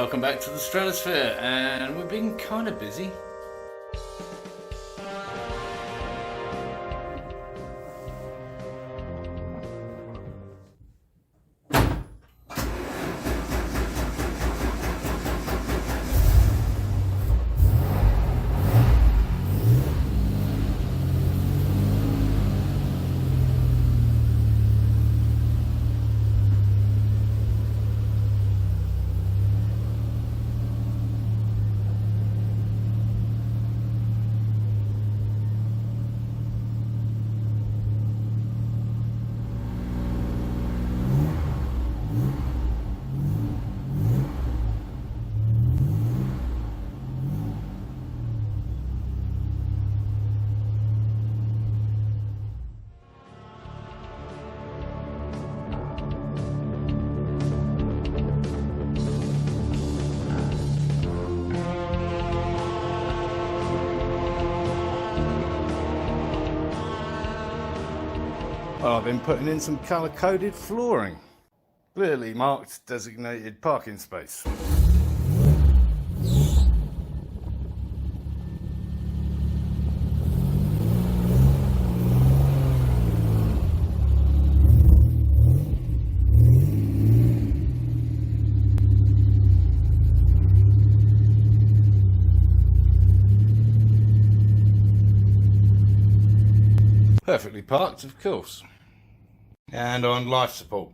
Welcome back to the Stratosphere, and we've been kind of busy. Well, I've been putting in some colour-coded flooring. Clearly marked designated parking space. Perfectly parked, of course. And on life support.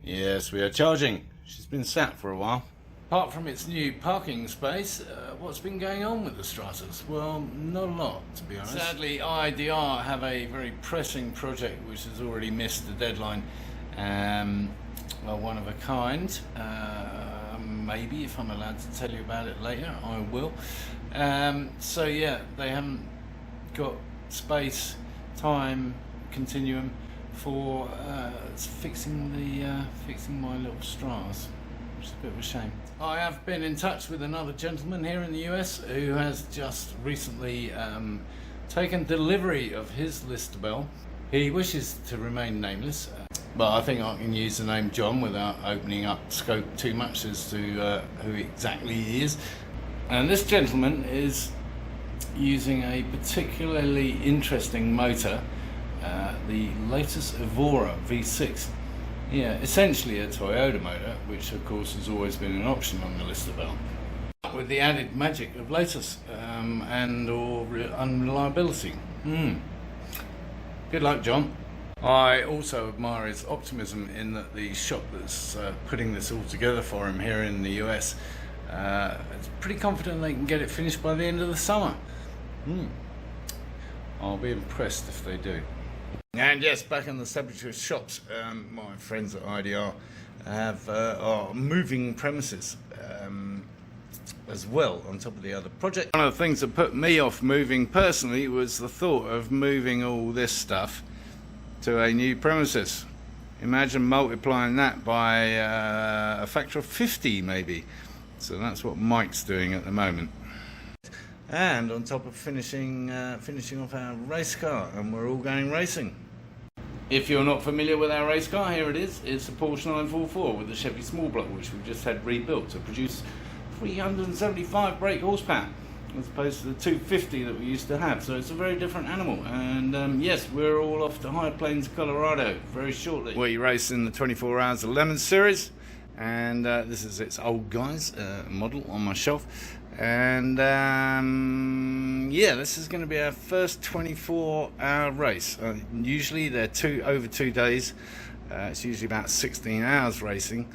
Yes, we are charging. She's been sat for a while. Apart from its new parking space, what's been going on with the Stratos? Well, not a lot, to be honest. Sadly, IDR have a very pressing project which has already missed the deadline. Well, one of a kind. Maybe, if I'm allowed to tell you about it later, I will. So yeah, they haven't got space, time, continuum for fixing my little Stratos, which is a bit of a shame. I have been in touch with another gentleman here in the US who has just recently taken delivery of his Lister Bell. He wishes to remain nameless, but I think I can use the name John without opening up scope too much as to who exactly he is. And this gentleman is using a particularly interesting motor, the latest Evora V6. Yeah, essentially a Toyota motor, which of course has always been an option on the Lister Bell, with the added magic of latest and or unreliability. Good luck, John. I also admire his optimism in that the shop that's putting this all together for him here in the US is pretty confident they can get it finished by the end of the summer. I'll be impressed if they do. And yes, back in the subject of shops, my friends at IDR are moving premises as well on top of the other project. One of the things that put me off moving personally was the thought of moving all this stuff to a new premises. Imagine multiplying that by a factor of 50 maybe. So that's what Mike's doing at the moment. And on top of finishing off our race car, and we're all going racing. If you're not familiar with our race car, here it is. It's a Porsche 944 with a Chevy small block, which we've just had rebuilt to produce 375 brake horsepower, as opposed to the 250 that we used to have. So it's a very different animal. And yes, we're all off to High Plains, Colorado very shortly. We race in the 24 Hours of Lemon series, and this is its old guys model on my shelf. And yeah, this is going to be our first 24-hour race. Usually they're over 2 days. It's usually about 16 hours racing,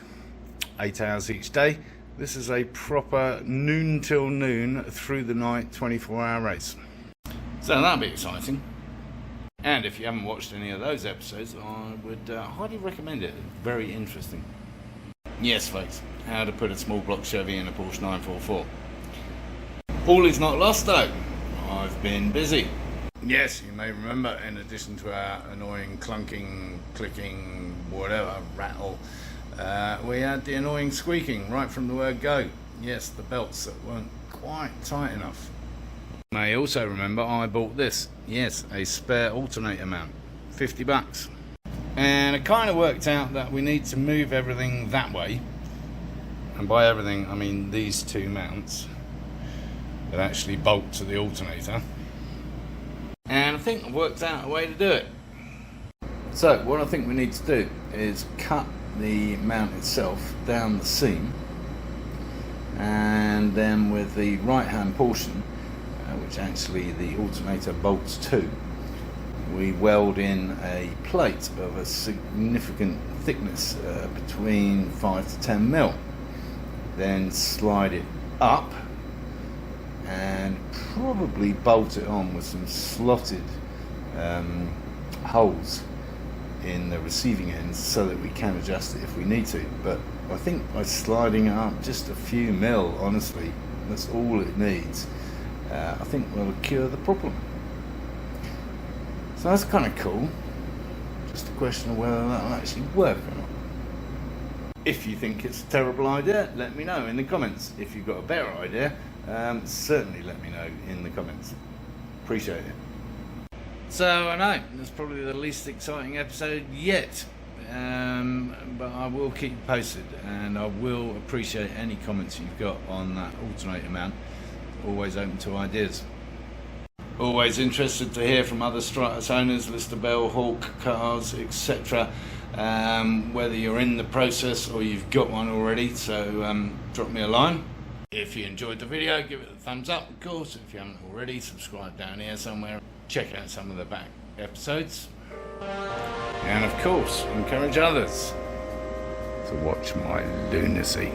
8 hours each day. This is a proper noon till noon through the night 24-hour race. So that'll be exciting. And if you haven't watched any of those episodes, I would highly recommend it. Very interesting. Yes, folks, how to put a small block Chevy in a Porsche 944. All is not lost though. I've been busy. Yes, you may remember, in addition to our annoying clunking, clicking, whatever, rattle, we had the annoying squeaking right from the word go. Yes, the belts that weren't quite tight enough. You may also remember I bought this. Yes, a spare alternator mount. 50 bucks. And it kind of worked out that we need to move everything that way and by everything I mean these two mounts that actually bolt to the alternator, and I think I've worked out a way to do it. So what I think we need to do is cut the mount itself down the seam, and then with the right hand portion, which actually the alternator bolts to, we weld in a plate of a significant thickness, between 5 to 10 mil. Then slide it up and probably bolt it on with some slotted holes in the receiving ends so that we can adjust it if we need to. But I think by sliding it up just a few mil, honestly, that's all it needs, I think we'll cure the problem. So that's kind of cool. Just a question of whether that will actually work or not. If you think it's a terrible idea, let me know in the comments. If you've got a better idea, certainly let me know in the comments. Appreciate it. So I know it's probably the least exciting episode yet, but I will keep you posted, and I will appreciate any comments you've got on that alternator mount. Always open to ideas. Always interested to hear from other Stratos owners, Lister Bell, Hawk Cars, etc. Whether you're in the process or you've got one already, so drop me a line. If you enjoyed the video, give it a thumbs up, of course. If you haven't already, subscribe down here somewhere. Check out some of the back episodes. And of course, encourage others to watch my lunacy.